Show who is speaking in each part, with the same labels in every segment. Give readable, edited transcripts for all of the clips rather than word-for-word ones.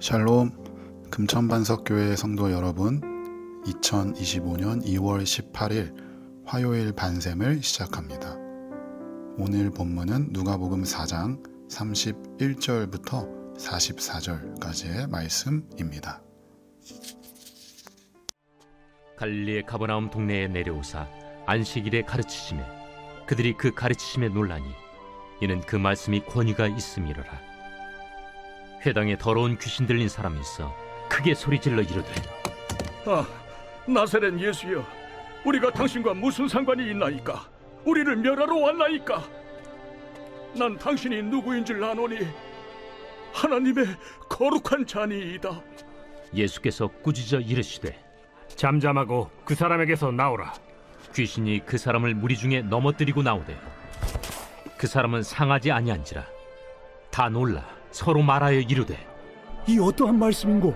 Speaker 1: 샬롬 금천반석교회 성도 여러분, 2025년 2월 18일 화요일 반샘을 시작합니다. 오늘 본문은 누가복음 4장 31절부터 44절까지의 말씀입니다.
Speaker 2: 갈릴리의 가버나움 동네에 내려오사 안식일에 가르치시매 그들이 그 가르치심에 놀라니 이는 그 말씀이 권위가 있음이로라. 회당에 더러운 귀신 들린 사람이 있어 크게 소리질러 이르되
Speaker 3: 나사렛 예수여, 우리가 당신과 무슨 상관이 있나이까? 우리를 멸하러 왔나이까? 난 당신이 누구인 줄 아노니 하나님의 거룩한 자니이다.
Speaker 2: 예수께서 꾸짖어 이르시되
Speaker 4: 잠잠하고 그 사람에게서 나오라.
Speaker 2: 귀신이 그 사람을 무리 중에 넘어뜨리고 나오되 그 사람은 상하지 아니한지라. 다 놀라 서로 말하여 이르되
Speaker 5: 이 어떠한 말씀인고?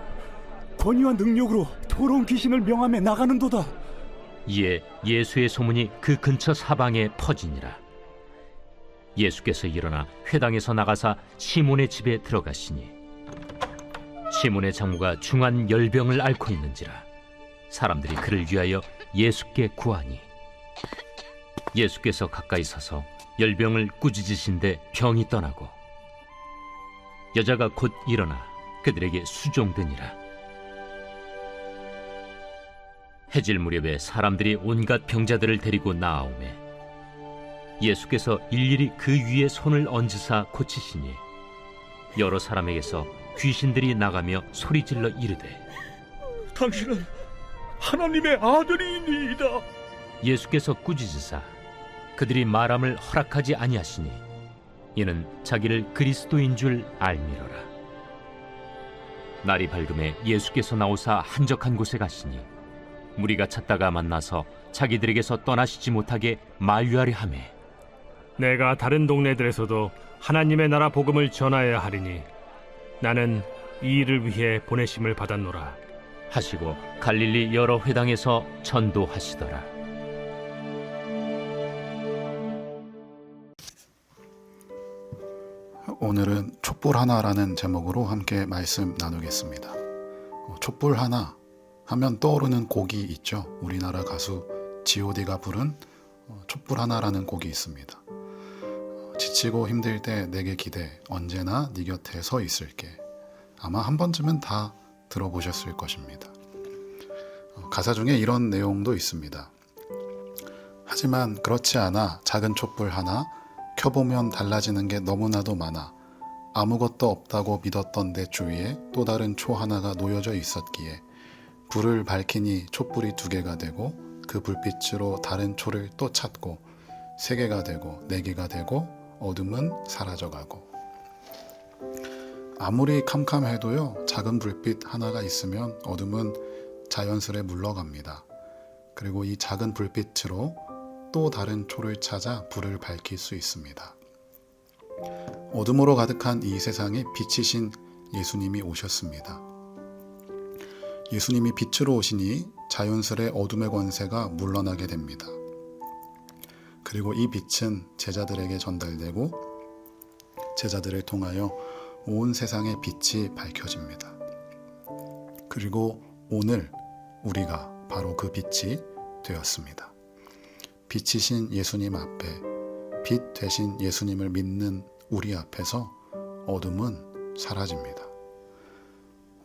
Speaker 5: 권위와 능력으로 더러운 귀신을 명하며 나가는도다.
Speaker 2: 이에 예수의 소문이 그 근처 사방에 퍼지니라. 예수께서 일어나 회당에서 나가사 시몬의 집에 들어가시니 시몬의 장모가 중한 열병을 앓고 있는지라. 사람들이 그를 위하여 예수께 구하니 예수께서 가까이 서서 열병을 꾸짖으신데 병이 떠나고 여자가 곧 일어나 그들에게 수종되니라. 해질 무렵에 사람들이 온갖 병자들을 데리고 나아오매 예수께서 일일이 그 위에 손을 얹으사 고치시니 여러 사람에게서 귀신들이 나가며 소리질러 이르되
Speaker 3: 당신은 하나님의 아들이니이다.
Speaker 2: 예수께서 꾸짖으사 그들이 말함을 허락하지 아니하시니 이는 자기를 그리스도인 줄 알미러라. 날이 밝음에 예수께서 나오사 한적한 곳에 가시니 무리가 찾다가 만나서 자기들에게서 떠나시지 못하게 만류하려 하매
Speaker 4: 내가 다른 동네들에서도 하나님의 나라 복음을 전하여야 하리니 나는 이 일을 위해 보내심을 받았노라
Speaker 2: 하시고 갈릴리 여러 회당에서 전도하시더라.
Speaker 1: 오늘은 촛불 하나라는 제목으로 함께 말씀 나누겠습니다. 촛불 하나 하면 떠오르는 곡이 있죠. 우리나라 가수 G.O.D가 부른 촛불 하나라는 곡이 있습니다. 지치고 힘들 때 내게 기대, 언제나 네 곁에 서 있을게. 아마 한 번쯤은 다 들어보셨을 것입니다. 가사 중에 이런 내용도 있습니다. 하지만 그렇지 않아. 작은 촛불 하나 켜보면 달라지는 게 너무나도 많아. 아무것도 없다고 믿었던 내 주위에 또 다른 초 하나가 놓여져 있었기에 불을 밝히니 촛불이 2개가 되고 그 불빛으로 다른 초를 또 찾고 3개가 되고 4개가 되고 어둠은 사라져가고. 아무리 캄캄해도요, 작은 불빛 하나가 있으면 어둠은 자연스레 물러갑니다. 그리고 이 작은 불빛으로 또 다른 초를 찾아 불을 밝힐 수 있습니다. 어둠으로 가득한 이 세상에 빛이신 예수님이 오셨습니다. 예수님이 빛으로 오시니 자연스레 어둠의 권세가 물러나게 됩니다. 그리고 이 빛은 제자들에게 전달되고 제자들을 통하여 온 세상의 빛이 밝혀집니다. 그리고 오늘 우리가 바로 그 빛이 되었습니다. 빛이신 예수님 앞에, 빛 되신 예수님을 믿는 우리 앞에서 어둠은 사라집니다.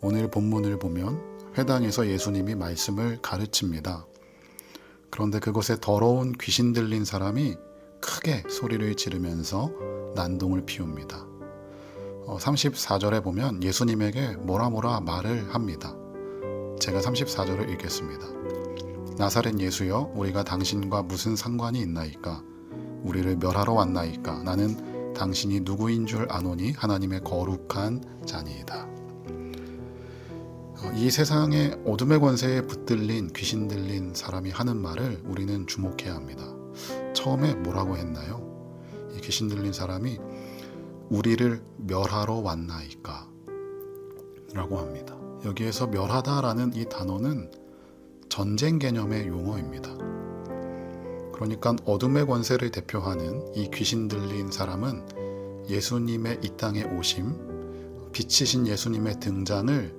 Speaker 1: 오늘 본문을 보면 회당에서 예수님이 말씀을 가르칩니다. 그런데 그곳에 더러운 귀신 들린 사람이 크게 소리를 지르면서 난동을 피웁니다. 34절에 보면 예수님에게 뭐라 말을 합니다. 제가 34절을 읽겠습니다. 나사렛 예수여, 우리가 당신과 무슨 상관이 있나이까? 우리를 멸하러 왔나이까? 나는 당신이 누구인 줄 아노니 하나님의 거룩한 자니이다. 이 세상의 어둠의 권세에 붙들린 귀신 들린 사람이 하는 말을 우리는 주목해야 합니다. 처음에 뭐라고 했나요? 이 귀신 들린 사람이 우리를 멸하러 왔나이까? 라고 합니다. 여기에서 멸하다라는 이 단어는 전쟁 개념의 용어입니다. 그러니까 어둠의 권세를 대표하는 이 귀신 들린 사람은 예수님의 이 땅에 오심, 빛이신 예수님의 등장을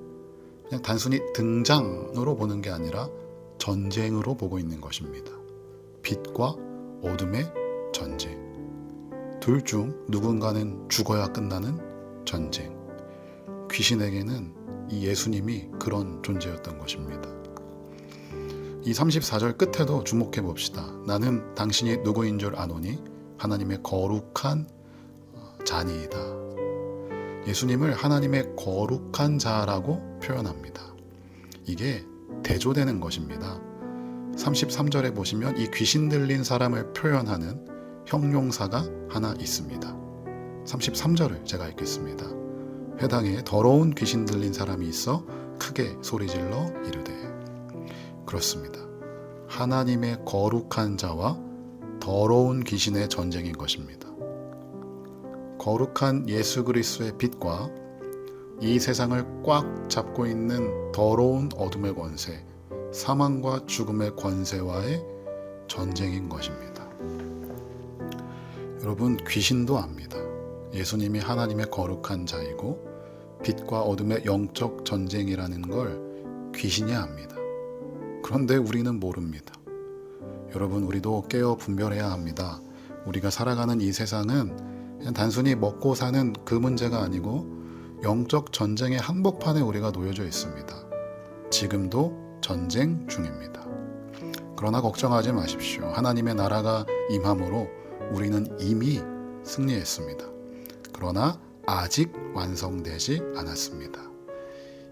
Speaker 1: 그냥 단순히 등장으로 보는 게 아니라 전쟁으로 보고 있는 것입니다. 빛과 어둠의 전쟁. 둘 중 누군가는 죽어야 끝나는 전쟁. 귀신에게는 이 예수님이 그런 존재였던 것입니다. 이 34절 끝에도 주목해 봅시다. 나는 당신이 누구인 줄 아노니 하나님의 거룩한 자니이다. 예수님을 하나님의 거룩한 자라고 표현합니다. 이게 대조되는 것입니다. 33절에 보시면 이 귀신 들린 사람을 표현하는 형용사가 하나 있습니다. 33절을 제가 읽겠습니다. 회당에 더러운 귀신 들린 사람이 있어 크게 소리질러 이르되. 그렇습니다. 하나님의 거룩한 자와 더러운 귀신의 전쟁인 것입니다. 거룩한 예수 그리스도의 빛과 이 세상을 꽉 잡고 있는 더러운 어둠의 권세, 사망과 죽음의 권세와의 전쟁인 것입니다. 여러분, 귀신도 압니다. 예수님이 하나님의 거룩한 자이고 빛과 어둠의 영적 전쟁이라는 걸 귀신이 압니다. 그런데 우리는 모릅니다. 여러분, 우리도 깨어 분별해야 합니다. 우리가 살아가는 이 세상은 그냥 단순히 먹고 사는 그 문제가 아니고 영적 전쟁의 한복판에 우리가 놓여져 있습니다. 지금도 전쟁 중입니다. 그러나 걱정하지 마십시오. 하나님의 나라가 임함으로 우리는 이미 승리했습니다. 그러나 아직 완성되지 않았습니다.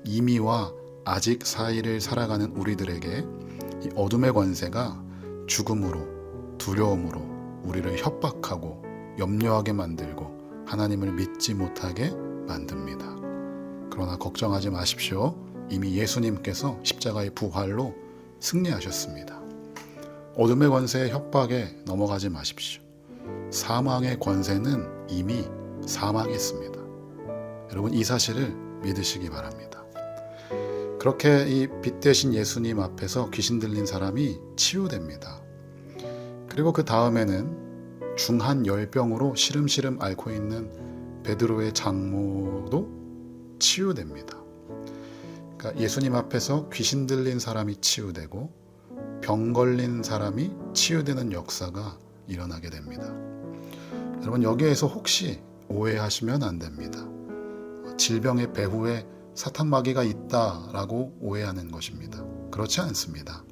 Speaker 1: 이미와 아직 사이를 살아가는 우리들에게 이 어둠의 권세가 죽음으로, 두려움으로 우리를 협박하고 염려하게 만들고 하나님을 믿지 못하게 만듭니다. 그러나 걱정하지 마십시오. 이미 예수님께서 십자가의 부활로 승리하셨습니다. 어둠의 권세의 협박에 넘어가지 마십시오. 사망의 권세는 이미 사망했습니다. 여러분, 이 사실을 믿으시기 바랍니다. 그렇게 이 빛 대신 예수님 앞에서 귀신 들린 사람이 치유됩니다. 그리고 그 다음에는 중한 열병으로 시름시름 앓고 있는 베드로의 장모도 치유됩니다. 그러니까 예수님 앞에서 귀신 들린 사람이 치유되고 병 걸린 사람이 치유되는 역사가 일어나게 됩니다. 여러분, 여기에서 혹시 오해하시면 안 됩니다. 질병의 배후에 사탄 마귀가 있다라고 오해하는 것입니다. 그렇지 않습니다.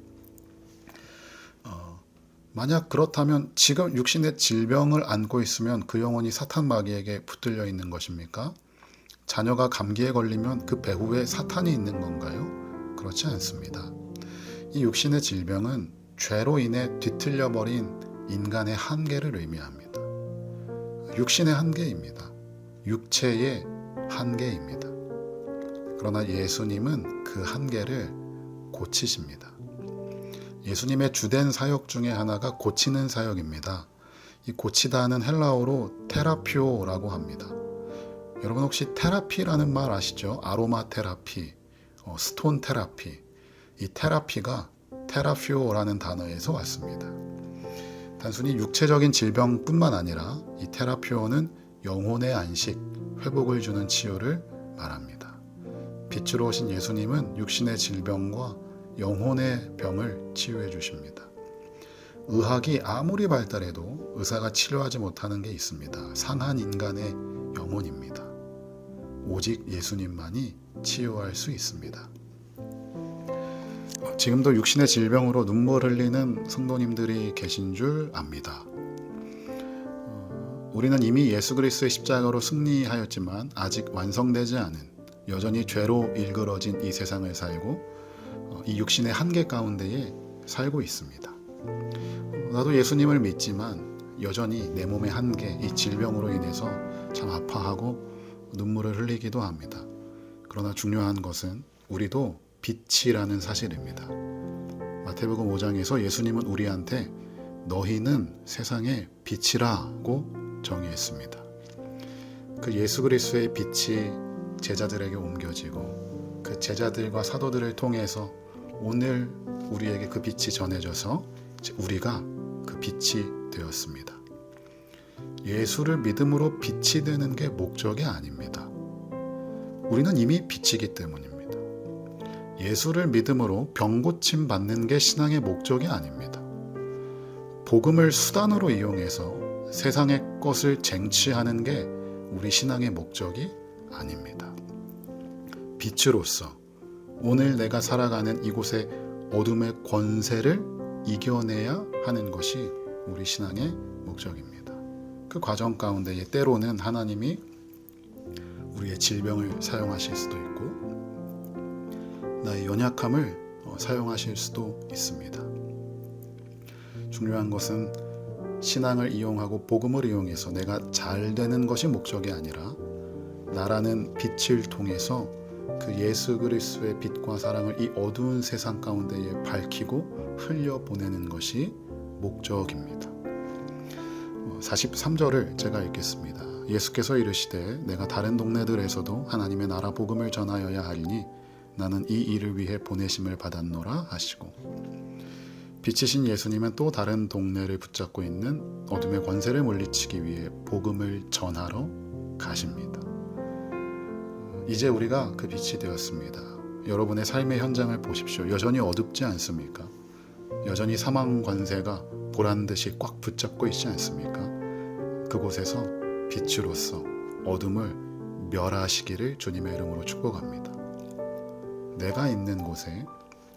Speaker 1: 만약 그렇다면 지금 육신의 질병을 안고 있으면 그 영혼이 사탄 마귀에게 붙들려 있는 것입니까? 자녀가 감기에 걸리면 그 배후에 사탄이 있는 건가요? 그렇지 않습니다. 이 육신의 질병은 죄로 인해 뒤틀려버린 인간의 한계를 의미합니다. 육신의 한계입니다. 육체의 한계입니다. 그러나 예수님은 그 한계를 고치십니다. 예수님의 주된 사역 중에 하나가 고치는 사역입니다. 이 고치다는 헬라어로 테라피오라고 합니다. 여러분, 혹시 테라피라는 말 아시죠? 아로마 테라피, 스톤 테라피. 이 테라피가 테라피오라는 단어에서 왔습니다. 단순히 육체적인 질병뿐만 아니라 이 테라피오는 영혼의 안식, 회복을 주는 치유를 말합니다. 빛으로 오신 예수님은 육신의 질병과 영혼의 병을 치유해 주십니다. 의학이 아무리 발달해도 의사가 치료하지 못하는 게 있습니다. 상한 인간의 영혼입니다. 오직 예수님만이 치유할 수 있습니다. 지금도 육신의 질병으로 눈물 흘리는 성도님들이 계신 줄 압니다. 우리는 이미 예수 그리스도의 십자가로 승리하였지만 아직 완성되지 않은, 여전히 죄로 일그러진 이 세상을 살고 이 육신의 한계 가운데에 살고 있습니다. 나도 예수님을 믿지만 여전히 내 몸의 한계, 이 질병으로 인해서 참 아파하고 눈물을 흘리기도 합니다. 그러나 중요한 것은 우리도 빛이라는 사실입니다. 마태복음 5장에서 예수님은 우리한테 너희는 세상의 빛이라고 정의했습니다. 그 예수 그리스도의 빛이 제자들에게 옮겨지고 그 제자들과 사도들을 통해서 오늘 우리에게 그 빛이 전해져서 우리가 그 빛이 되었습니다. 예수를 믿음으로 빛이 되는 게 목적이 아닙니다. 우리는 이미 빛이기 때문입니다. 예수를 믿음으로 병 고침 받는 게 신앙의 목적이 아닙니다. 복음을 수단으로 이용해서 세상의 것을 쟁취하는 게 우리 신앙의 목적이 아닙니다. 빛으로서 오늘 내가 살아가는 이곳의 어둠의 권세를 이겨내야 하는 것이 우리 신앙의 목적입니다. 그 과정 가운데에 때로는 하나님이 우리의 질병을 사용하실 수도 있고 나의 연약함을 사용하실 수도 있습니다. 중요한 것은 신앙을 이용하고 복음을 이용해서 내가 잘 되는 것이 목적이 아니라 나라는 빛을 통해서 그 예수 그리스도의 빛과 사랑을 이 어두운 세상 가운데에 밝히고 흘려보내는 것이 목적입니다. 43절을 제가 읽겠습니다. 예수께서 이르시되 내가 다른 동네들에서도 하나님의 나라 복음을 전하여야 하리니 나는 이 일을 위해 보내심을 받았노라 하시고, 빛이신 예수님은 또 다른 동네를 붙잡고 있는 어둠의 권세를 물리치기 위해 복음을 전하러 가십니다. 이제 우리가 그 빛이 되었습니다. 여러분의 삶의 현장을 보십시오. 여전히 어둡지 않습니까? 여전히 사망 권세가 보란듯이 꽉 붙잡고 있지 않습니까? 그곳에서 빛으로서 어둠을 멸하시기를 주님의 이름으로 축복합니다. 내가 있는 곳에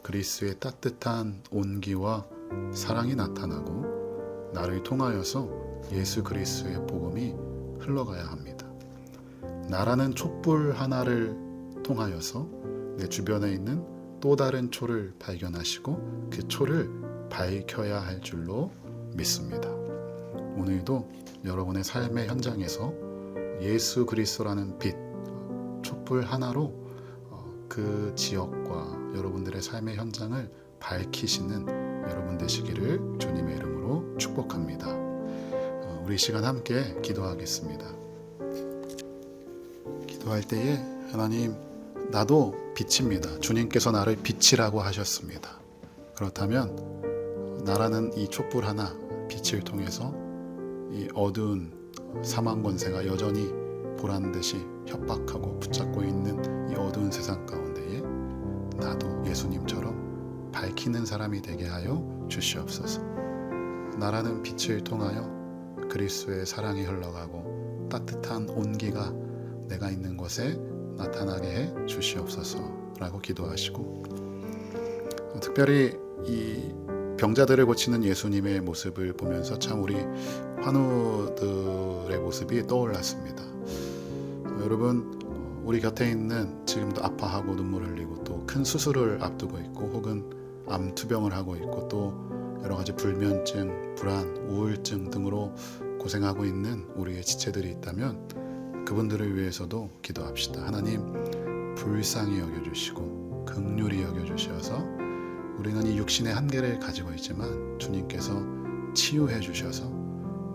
Speaker 1: 그리스도의 따뜻한 온기와 사랑이 나타나고 나를 통하여서 예수 그리스도의 복음이 흘러가야 합니다. 나라는 촛불 하나를 통하여서 내 주변에 있는 또 다른 초를 발견하시고 그 초를 밝혀야 할 줄로 믿습니다. 오늘도 여러분의 삶의 현장에서 예수 그리스도라는 빛, 촛불 하나로 그 지역과 여러분들의 삶의 현장을 밝히시는 여러분 되시기를 주님의 이름으로 축복합니다. 우리 시간 함께 기도하겠습니다. 기도할 때에 하나님, 나도 빛입니다. 주님께서 나를 빛이라고 하셨습니다. 그렇다면 나라는 이 촛불 하나, 빛을 통해서 이 어두운 사망 권세가 여전히 보란듯이 협박하고 붙잡고 있는 이 어두운 세상 가운데에 나도 예수님처럼 밝히는 사람이 되게 하여 주시옵소서. 나라는 빛을 통하여 그리스도의 사랑이 흘러가고 따뜻한 온기가 내가 있는 곳에 나타나게 해 주시옵소서라고 기도하시고, 특별히 이 병자들을 고치는 예수님의 모습을 보면서 참 우리 환우들의 모습이 떠올랐습니다. 여러분, 우리 곁에 있는 지금도 아파하고 눈물 흘리고 또 큰 수술을 앞두고 있고 혹은 암 투병을 하고 있고 또 여러 가지 불면증, 불안, 우울증 등으로 고생하고 있는 우리의 지체들이 있다면 그분들을 위해서도 기도합시다. 하나님, 불쌍히 여겨주시고 긍휼히 여겨주셔서 우리는 이 육신의 한계를 가지고 있지만 주님께서 치유해 주셔서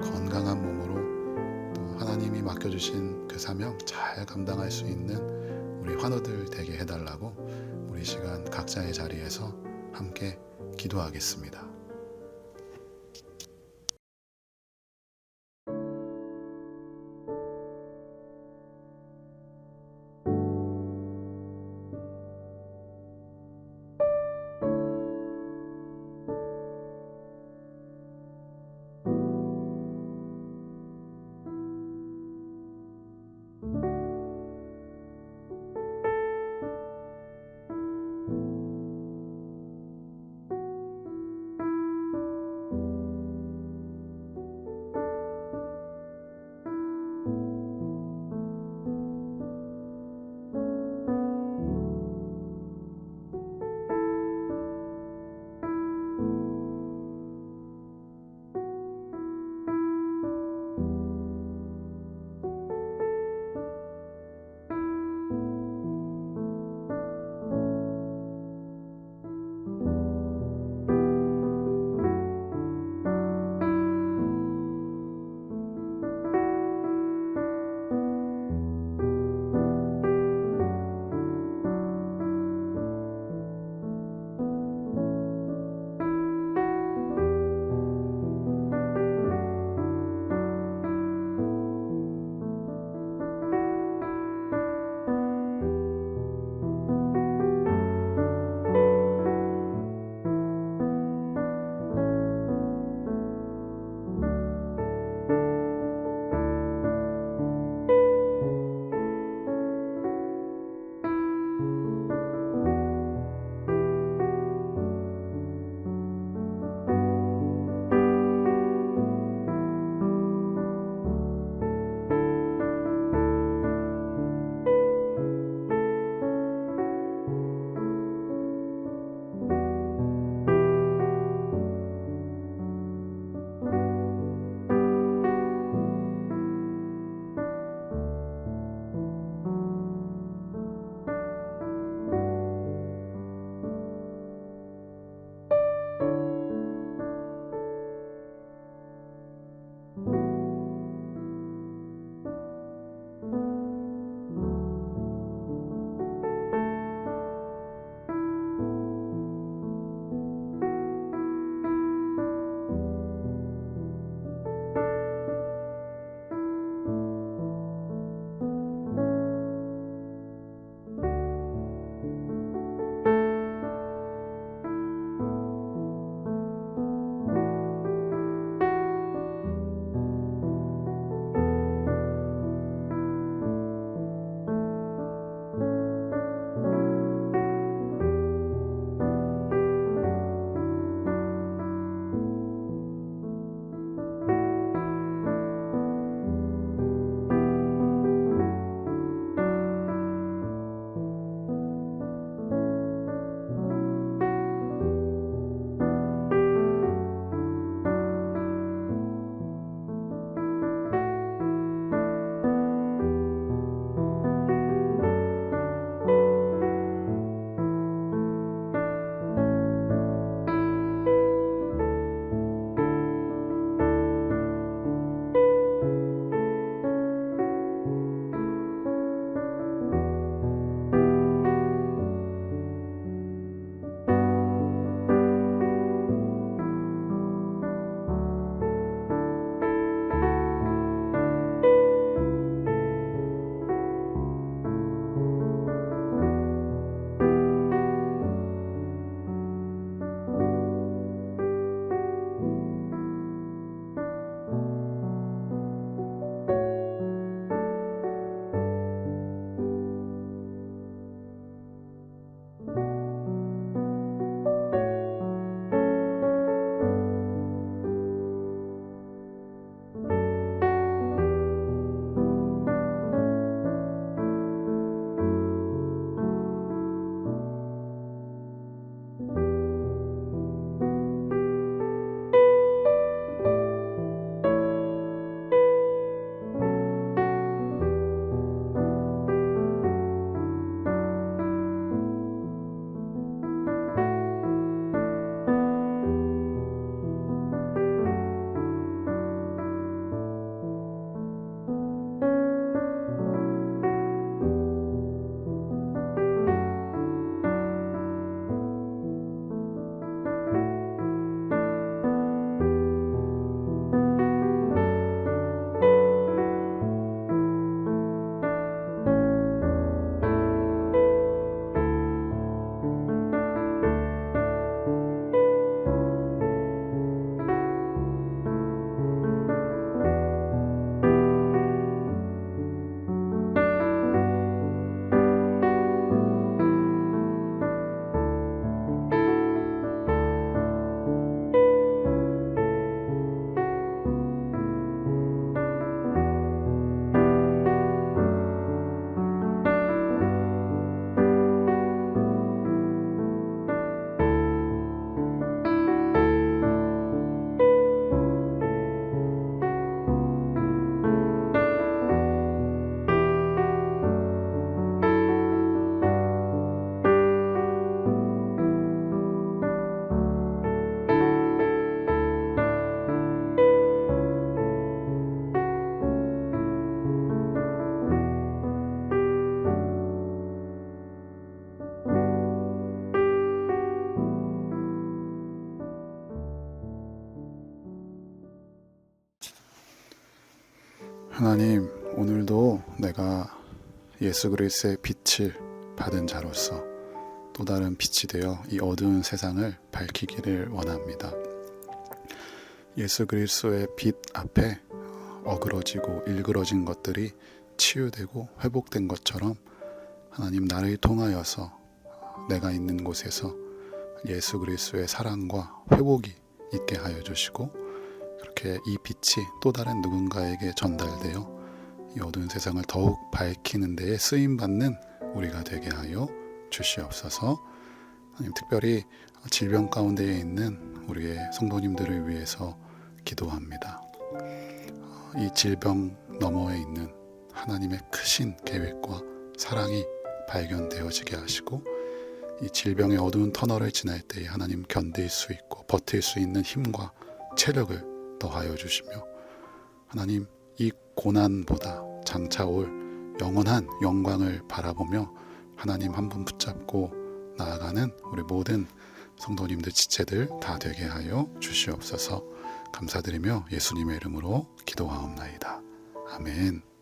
Speaker 1: 건강한 몸으로 또 하나님이 맡겨주신 그 사명 잘 감당할 수 있는 우리 환우들 되게 해달라고 우리 시간 각자의 자리에서 함께 기도하겠습니다. 예수 그리스도의 빛을 받은 자로서 또 다른 빛이 되어 이 어두운 세상을 밝히기를 원합니다. 예수 그리스도의 빛 앞에 어그러지고 일그러진 것들이 치유되고 회복된 것처럼 하나님 나를 통하여서 내가 있는 곳에서 예수 그리스도의 사랑과 회복이 있게 하여 주시고 그렇게 이 빛이 또 다른 누군가에게 전달되어 이 어두운 세상을 더욱 밝히는 데에 쓰임받는 우리가 되게 하여 주시옵소서. 하나님 특별히 질병 가운데에 있는 우리의 성도님들을 위해서 기도합니다. 이 질병 너머에 있는 하나님의 크신 계획과 사랑이 발견되어지게 하시고 이 질병의 어두운 터널을 지날 때에 하나님 견딜 수 있고 버틸 수 있는 힘과 체력을 더하여 주시며 하나님 이 고난보다 장차 올 영원한 영광을 바라보며 하나님 한 분 붙잡고 나아가는 우리 모든 성도님들 지체들 다 되게 하여 주시옵소서. 감사드리며 예수님의 이름으로 기도하옵나이다. 아멘.